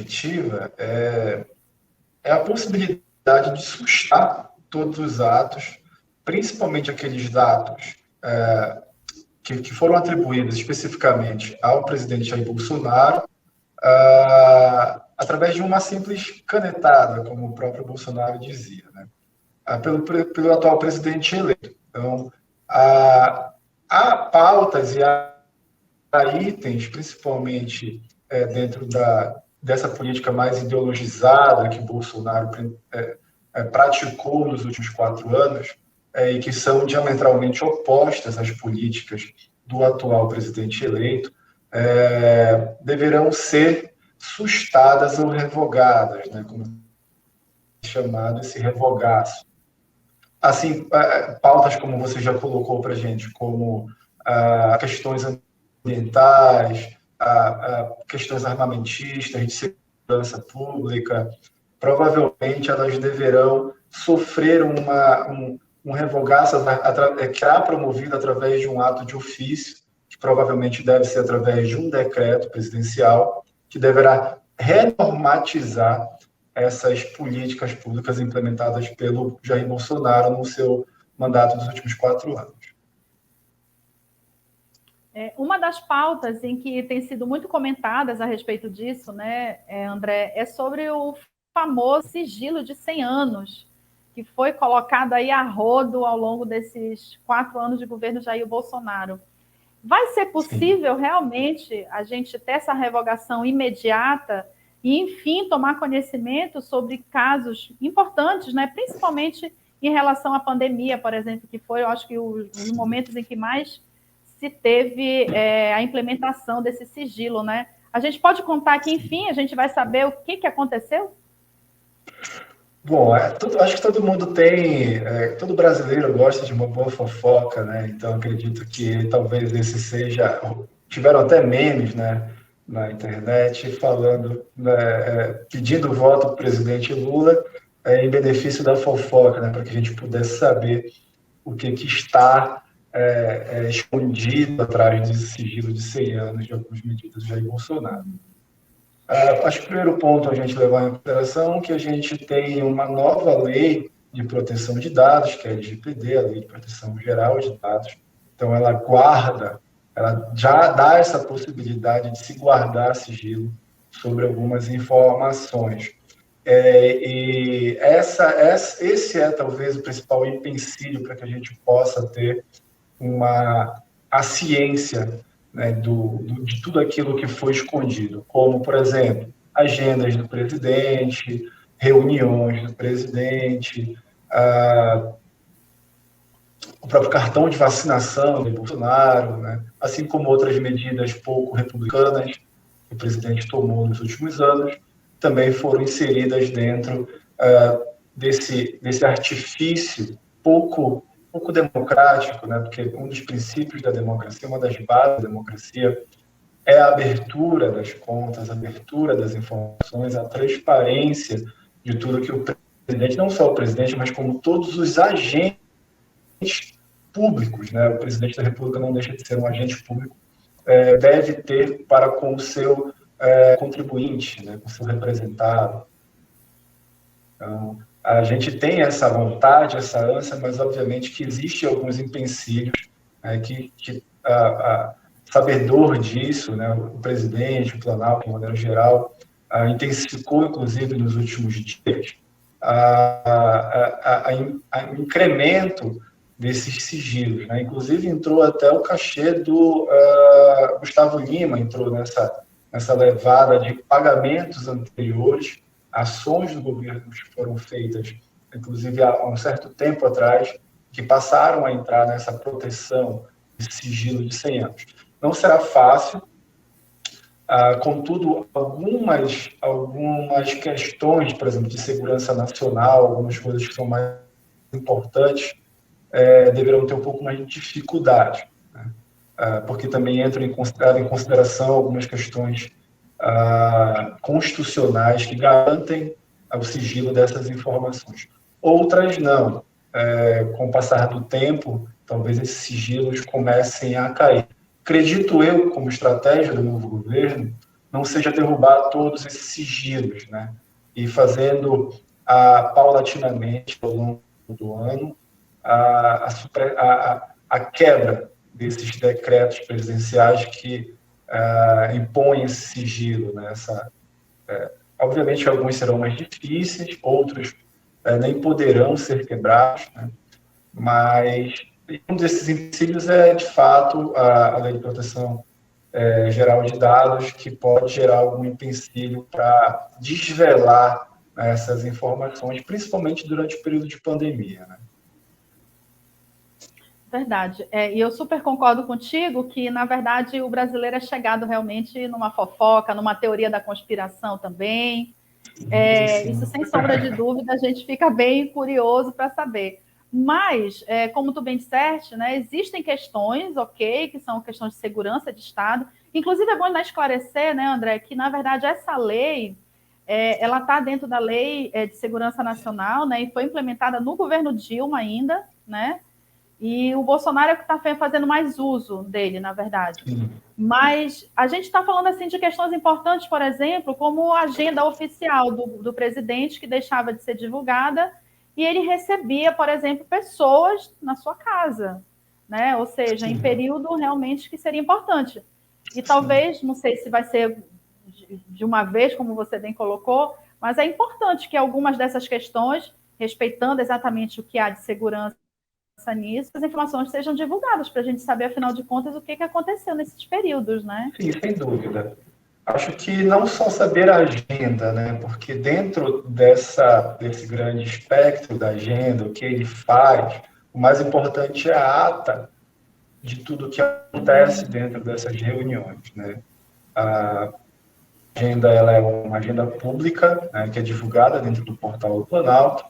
efetiva é a possibilidade de sustar todos os atos, principalmente aqueles dados que foram atribuídos especificamente ao presidente Jair Bolsonaro, através de uma simples canetada, como o próprio Bolsonaro dizia, né? Pelo atual presidente eleito. Então, há pautas e há itens, principalmente dentro dessa política mais ideologizada que Bolsonaro praticou nos últimos 4 anos, e que são diametralmente opostas às políticas do atual presidente eleito, deverão ser sustadas ou revogadas, né, como é chamado esse revogaço. Assim, pautas como você já colocou para a gente, como questões ambientais, questões armamentistas, de segurança pública, provavelmente elas deverão sofrer um revogaço que será promovido através de um ato de ofício, que provavelmente deve ser através de um decreto presidencial, que deverá renormatizar essas políticas públicas implementadas pelo Jair Bolsonaro no seu mandato dos últimos 4 anos. Uma das pautas em que tem sido muito comentadas a respeito disso, né, André, é sobre o famoso sigilo de 100 anos, que foi colocado aí a rodo ao longo desses 4 anos de governo Jair Bolsonaro. Vai ser possível realmente a gente ter essa revogação imediata e, enfim, tomar conhecimento sobre casos importantes, né? Principalmente em relação à pandemia, por exemplo, que foi, eu acho que, os momentos em que mais se teve a implementação desse sigilo, né? A gente pode contar que, enfim, a gente vai saber o que aconteceu? Bom, acho que todo mundo todo brasileiro gosta de uma boa fofoca, né? Então, acredito que talvez esse seja... Tiveram até memes, né, na internet falando, né, pedindo o voto do presidente Lula em benefício da fofoca, né, para que a gente pudesse saber o que está escondido atrás desse sigilo de 100 anos de algumas medidas de Jair Bolsonaro. Acho que o primeiro ponto a gente levar em consideração é que a gente tem uma nova lei de proteção de dados, que é a LGPD, a Lei de Proteção Geral de Dados. Então, ela já dá essa possibilidade de se guardar sigilo sobre algumas informações. E esse é talvez o principal empecilho para que a gente possa ter a ciência, né, de tudo aquilo que foi escondido, como, por exemplo, agendas do presidente, reuniões do presidente, o próprio cartão de vacinação de Bolsonaro, né, assim como outras medidas pouco republicanas que o presidente tomou nos últimos anos, também foram inseridas dentro desse artifício pouco democrático, né? Porque um dos princípios da democracia, uma das bases da democracia, é a abertura das contas, a abertura das informações, a transparência de tudo que o presidente, não só o presidente, mas como todos os agentes públicos, né? O presidente da República não deixa de ser um agente público, deve ter para com o seu contribuinte, né? Com o seu representado. Então, a gente tem essa vontade, essa ânsia, mas obviamente que existem alguns empecilhos, sabedor disso, né, o presidente, o Planalto, de maneira geral, intensificou, inclusive, nos últimos dias, o incremento desses sigilos, né? Inclusive, entrou até o cachê do Gustavo Lima, entrou nessa levada de pagamentos anteriores, ações do governo que foram feitas, inclusive há um certo tempo atrás, que passaram a entrar nessa proteção de sigilo de 100 anos. Não será fácil, contudo, algumas questões, por exemplo, de segurança nacional, algumas coisas que são mais importantes, deverão ter um pouco mais de dificuldade, né? Porque também entram em consideração algumas questões constitucionais que garantem o sigilo dessas informações. Outras não. Com o passar do tempo, talvez esses sigilos comecem a cair. Acredito eu, como estratégia do novo governo, não seja derrubar todos esses sigilos, né? E fazendo paulatinamente, ao longo do ano, a quebra desses decretos presidenciais que impõem esse sigilo, né? Obviamente, alguns serão mais difíceis, outros nem poderão ser quebrados, né? Mas um desses empecilhos é, de fato, a Lei de Proteção Geral de Dados, que pode gerar algum empecilho para desvelar, né, essas informações, principalmente durante o período de pandemia, né? Verdade. E eu super concordo contigo que, na verdade, o brasileiro é chegado realmente numa fofoca, numa teoria da conspiração também. Isso, sem sombra de dúvida, a gente fica bem curioso para saber. Mas, como tu bem disseste, né, existem questões, ok, que são questões de segurança de Estado. Inclusive, é bom esclarecer, né, André, que, na verdade, essa lei, ela está dentro da Lei de Segurança Nacional, né, e foi implementada no governo Dilma ainda, né? E o Bolsonaro é que está fazendo mais uso dele, na verdade. Sim. Mas a gente está falando assim de questões importantes, por exemplo, como a agenda oficial do presidente, que deixava de ser divulgada, e ele recebia, por exemplo, pessoas na sua casa, né? Ou seja, em período realmente que seria importante. E talvez, não sei se vai ser de uma vez, como você bem colocou, mas é importante que algumas dessas questões, respeitando exatamente o que há de segurança nisso, as informações sejam divulgadas para a gente saber, afinal de contas, o que aconteceu nesses períodos, né? Sim, sem dúvida. Acho que não só saber a agenda, né? Porque dentro desse grande espectro da agenda, o que ele faz, o mais importante é a ata de tudo que acontece dentro dessas reuniões, né? A agenda, ela é uma agenda pública, né, que é divulgada dentro do portal do Planalto,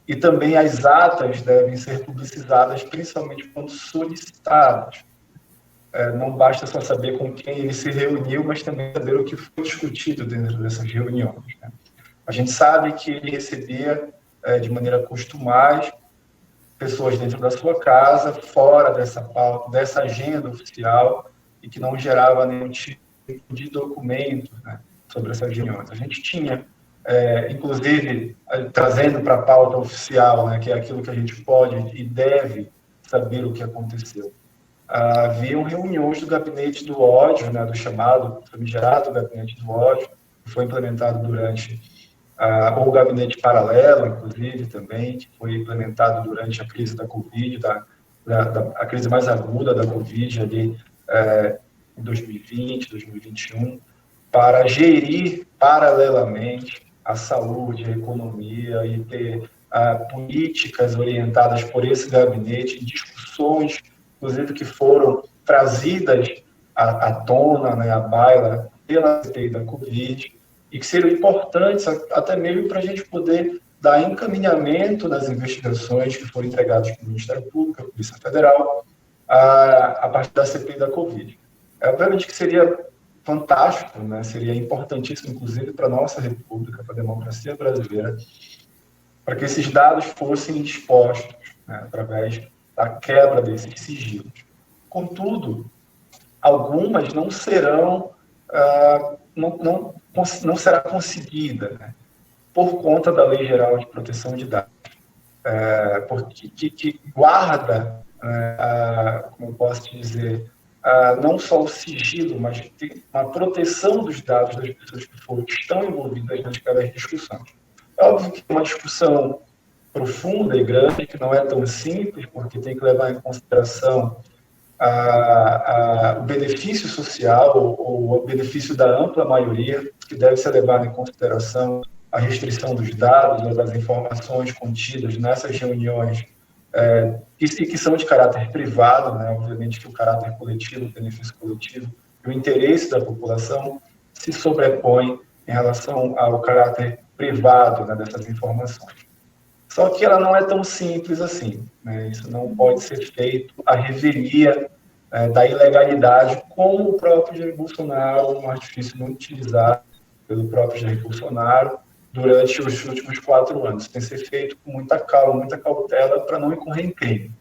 e também as atas devem ser publicizadas, principalmente quando solicitadas. Não basta só saber com quem ele se reuniu, mas também saber o que foi discutido dentro dessas reuniões, né? A gente sabe que ele recebia, de maneira costumaz, pessoas dentro da sua casa, fora dessa pauta, dessa agenda oficial, e que não gerava nenhum tipo de documento, né, sobre essas reuniões. A gente tinha, inclusive, trazendo para a pauta oficial, né, que é aquilo que a gente pode e deve saber o que aconteceu. Haviam reuniões do gabinete do ódio, né, do chamado famigerado gabinete do ódio, que foi implementado durante ou o gabinete paralelo, inclusive, também, que foi implementado durante a crise da Covid, a crise mais aguda da Covid, ali em 2020, 2021, para gerir paralelamente a saúde, a economia e ter políticas orientadas por esse gabinete, discussões, inclusive, que foram trazidas à tona, né, à baila, pela CPI da Covid, e que seriam importantes até mesmo para a gente poder dar encaminhamento nas investigações que foram entregadas pelo Ministério Público, a Polícia Federal, a partir da CPI da Covid. Obviamente que seria fantástico, né? Seria importantíssimo, inclusive, para a nossa República, para a democracia brasileira, para que esses dados fossem expostos, né, através da quebra desses sigilos. Contudo, algumas não serão, não será conseguida, né, por conta da Lei Geral de Proteção de Dados, porque que guarda, como eu posso te dizer, não só o sigilo, mas a proteção dos dados das pessoas que estão envolvidas naquelas discussões. É óbvio que é uma discussão profunda e grande, que não é tão simples, porque tem que levar em consideração o benefício social ou o benefício da ampla maioria, que deve ser levado em consideração a restrição dos dados ou das informações contidas nessas reuniões, que são de caráter privado, né? Obviamente que o caráter coletivo, o benefício coletivo e o interesse da população se sobrepõem em relação ao caráter privado, né, dessas informações. Só que ela não é tão simples assim, né? Isso não pode ser feito à revelia da ilegalidade, como o próprio Jair Bolsonaro, um artifício muito utilizado pelo próprio Jair Bolsonaro durante os últimos 4 anos. Tem que ser feito com muita calma, muita cautela, para não incorrer em crime.